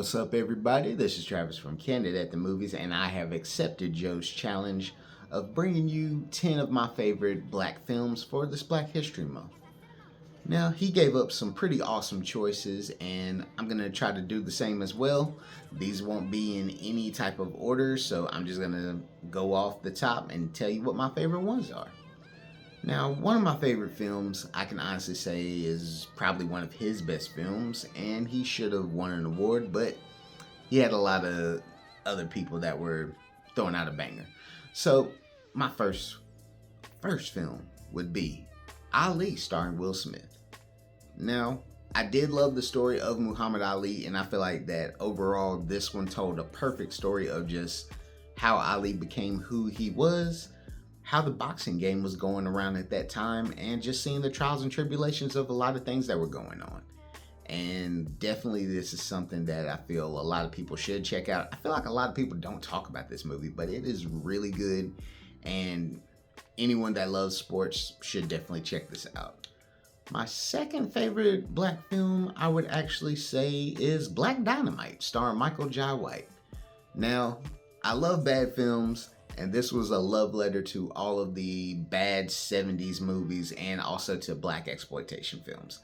What's up, everybody? This is Travis from Candid at the Movies, and I have accepted Joe's challenge of bringing you 10 of my favorite black films for this Black History Month. Now, he gave up some pretty awesome choices, and I'm going to try to do the same as well. These won't be in any type of order, so I'm just going to go off the top and tell you what my favorite ones are. Now, one of my favorite films, I can honestly say, is probably one of his best films, and he should have won an award, but he had a lot of other people that were throwing out a banger. So, my first film would be Ali, starring Will Smith. Now, I did love the story of Muhammad Ali, and I feel like that overall, this one told a perfect story of just how Ali became who he was, how the boxing game was going around at that time, and just seeing the trials and tribulations of a lot of things that were going on. And definitely this is something that I feel a lot of people should check out. I feel like a lot of people don't talk about this movie, but it is really good, and anyone that loves sports should definitely check this out. My second favorite black film, I would actually say, is Black Dynamite, starring Michael Jai White. Now, I love bad films, and this was a love letter to all of the bad 70s movies and also to black exploitation films.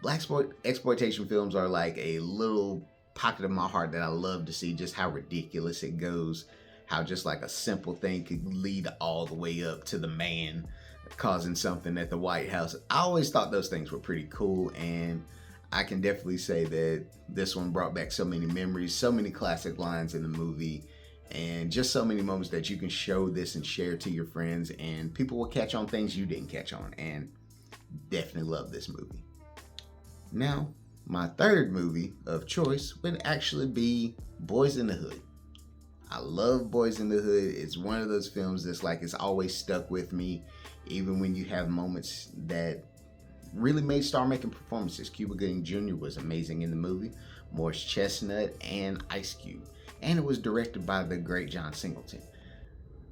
Black exploitation films are like a little pocket of my heart that I love to see, just how ridiculous it goes, how just like a simple thing could lead all the way up to the man causing something at the White House. I always thought those things were pretty cool, and I can definitely say that this one brought back so many memories, so many classic lines in the movie, and just so many moments that you can show this and share to your friends, and people will catch on things you didn't catch on, and definitely love this movie. Now, my third movie of choice would actually be Boys in the Hood. I love Boys in the Hood. It's one of those films that's like, it's always stuck with me, even when you have moments that really made star-making performances. Cuba Gooding Jr. was amazing in the movie, Morris Chestnut, and Ice Cube. And it was directed by the great John Singleton.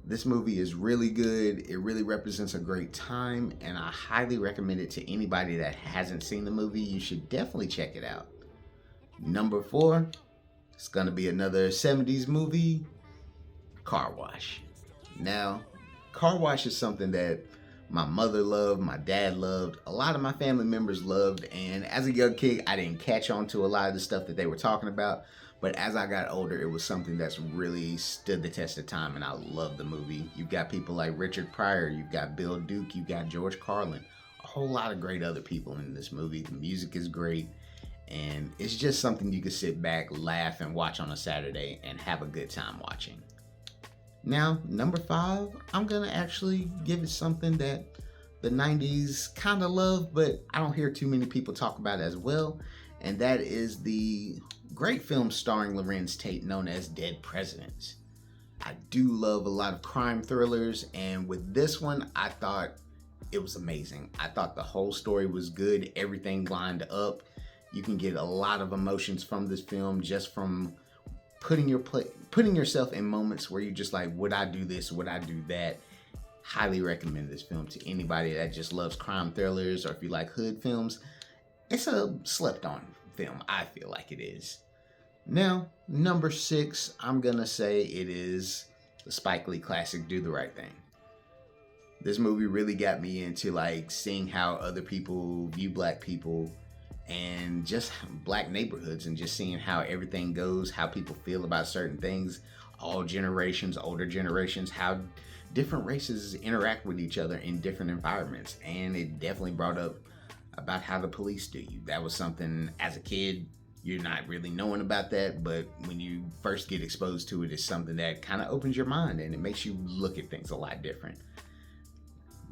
This movie is really good. It really represents a great time, and I highly recommend it to anybody that hasn't seen the movie. You should definitely check it out. Number 4, it's gonna be another 70s movie, Car Wash. Now, Car Wash is something that my mother loved, my dad loved, a lot of my family members loved, and as a young kid, I didn't catch on to a lot of the stuff that they were talking about. But as I got older, it was something that's really stood the test of time, and I love the movie. You've got people like Richard Pryor, you've got Bill Duke, you've got George Carlin, a whole lot of great other people in this movie. The music is great, and it's just something you can sit back, laugh, and watch on a Saturday and have a good time watching. Now, number 5, I'm gonna actually give it something that the 90s kind of love, but I don't hear too many people talk about it as well, and that is the great film starring Lorenz Tate known as Dead Presidents. I do love a lot of crime thrillers, and with this one, I thought it was amazing. I thought the whole story was good, everything lined up. You can get a lot of emotions from this film just from putting yourself in moments where you're just like, would I do this, would I do that? Highly recommend this film to anybody that just loves crime thrillers, or if you like hood films. It's a slept on film, I feel like it is. Now, number 6, I'm gonna say it is the Spike Lee classic, Do the Right Thing. This movie really got me into like seeing how other people view black people and just black neighborhoods, and just seeing how everything goes, how people feel about certain things, all generations, older generations, how different races interact with each other in different environments. And it definitely brought up about how the police do you. That was something as a kid, you're not really knowing about that, but when you first get exposed to it, it's something that kind of opens your mind, and it makes you look at things a lot different.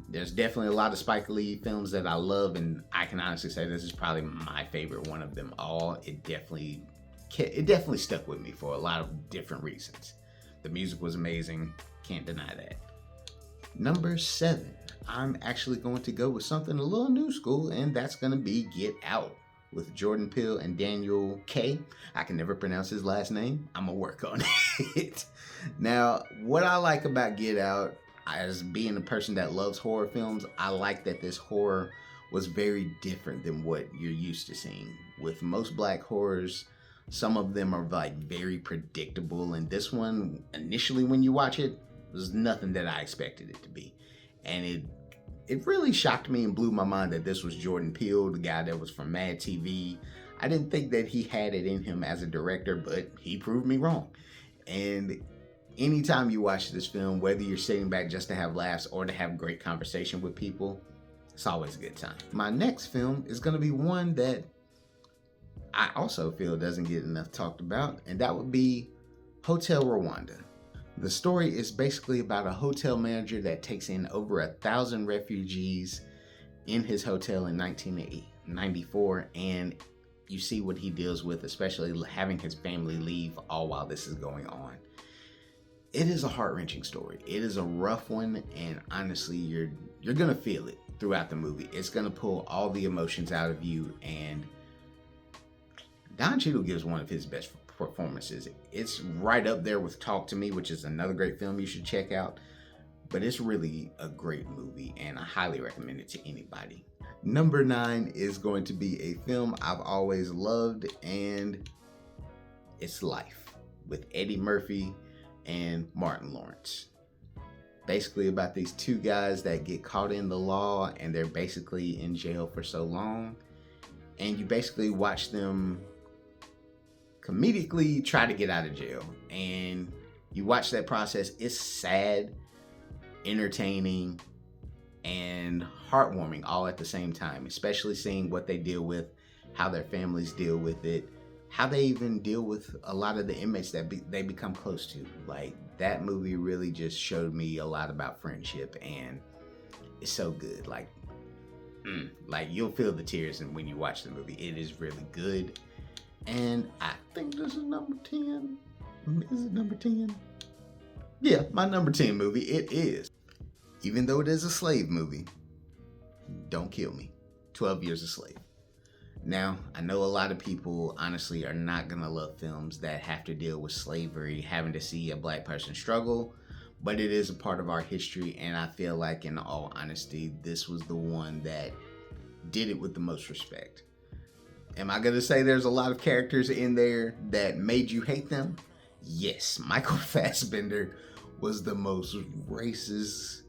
There's definitely a lot of Spike Lee films that I love, and I can honestly say this is probably my favorite one of them all. It definitely stuck with me for a lot of different reasons. The music was amazing, can't deny that. Number 7, I'm actually going to go with something a little new school, and that's going to be Get Out with Jordan Peele and Daniel K. I can never pronounce his last name. I'm going to work on it. Now, what I like about Get Out, as being a person that loves horror films, I like that this horror was very different than what you're used to seeing. With most black horrors, Some of them are like very predictable, and this one, initially when you watch it, was nothing that I expected it to be. And it really shocked me and blew my mind that this was Jordan Peele, the guy that was from Mad TV. I didn't think that he had it in him as a director, but he proved me wrong. And anytime you watch this film, whether you're sitting back just to have laughs or to have great conversation with people, it's always a good time. My next film is going to be one that I also feel doesn't get enough talked about, and that would be Hotel Rwanda. The story is basically about a hotel manager that takes in over 1,000 refugees in his hotel in 1994, and you see what he deals with, especially having his family leave all while this is going on. It is a heart-wrenching story. It is a rough one, and honestly, you're gonna feel it throughout the movie. It's gonna pull all the emotions out of you, and Don Cheadle gives one of his best performances. It's right up there with Talk to Me, which is another great film you should check out. But it's really a great movie, and I highly recommend it to anybody. Number 9 is going to be a film I've always loved, and it's Life, with Eddie Murphy and Martin Lawrence. Basically about these two guys that get caught in the law, and they're basically in jail for so long. And you basically watch them comedically try to get out of jail, and you watch that process. It's sad, entertaining, and heartwarming all at the same time, especially seeing what they deal with, how their families deal with it, how they even deal with a lot of the inmates that they become close to. Like, that movie really just showed me a lot about friendship, and it's so good. Like you'll feel the tears when you watch the movie. It is really good. And I think this is number 10. Is it number 10? Yeah, my number 10 movie. It is. Even though it is a slave movie, Don't Kill Me. 12 Years a Slave. Now, I know a lot of people honestly are not going to love films that have to deal with slavery, having to see a black person struggle, but it is a part of our history, and I feel like, in all honesty, this was the one that did it with the most respect. Am I going to say there's a lot of characters in there that made you hate them? Yes, Michael Fassbender was the most racist,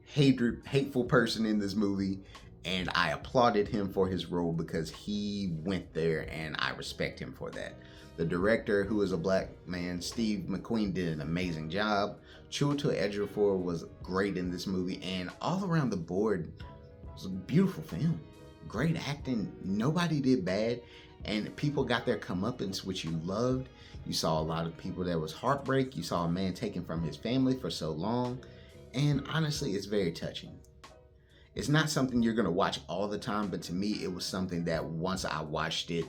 hateful person in this movie, and I applauded him for his role because he went there, and I respect him for that. The director, who is a black man, Steve McQueen, did an amazing job. Chiwetel Ejiofor was great in this movie, and all around the board, it was a beautiful film. Great acting, nobody did bad, and people got their comeuppance, which you loved. You saw a lot of people that was heartbreak. You saw a man taken from his family for so long, and honestly, it's very touching. It's not something you're gonna watch all the time, but to me, it was something that once I watched it,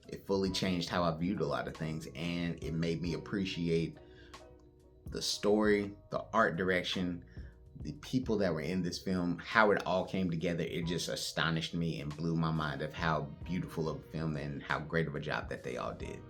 it fully changed how I viewed a lot of things, and it made me appreciate the story, the art direction, the people that were in this film, how it all came together. It just astonished me and blew my mind of how beautiful of a film and how great of a job that they all did.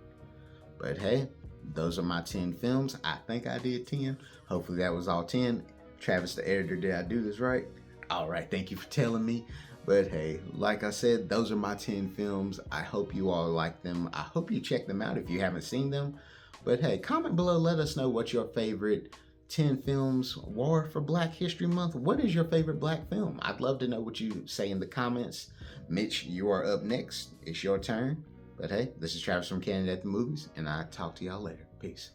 But hey, those are my 10 films. I think I did 10. Hopefully that was all 10. Travis, the editor, did I do this right? All right, thank you for telling me. But hey, like I said, those are my 10 films. I hope you all like them. I hope you check them out if you haven't seen them. But hey, comment below, let us know what your favorite 10 films were for Black History Month. What is your favorite black film? I'd love to know what you say in the comments. Mitch, you are up next. It's your turn. But hey, this is Travis from Candid at the Movies, and I'll talk to y'all later. Peace.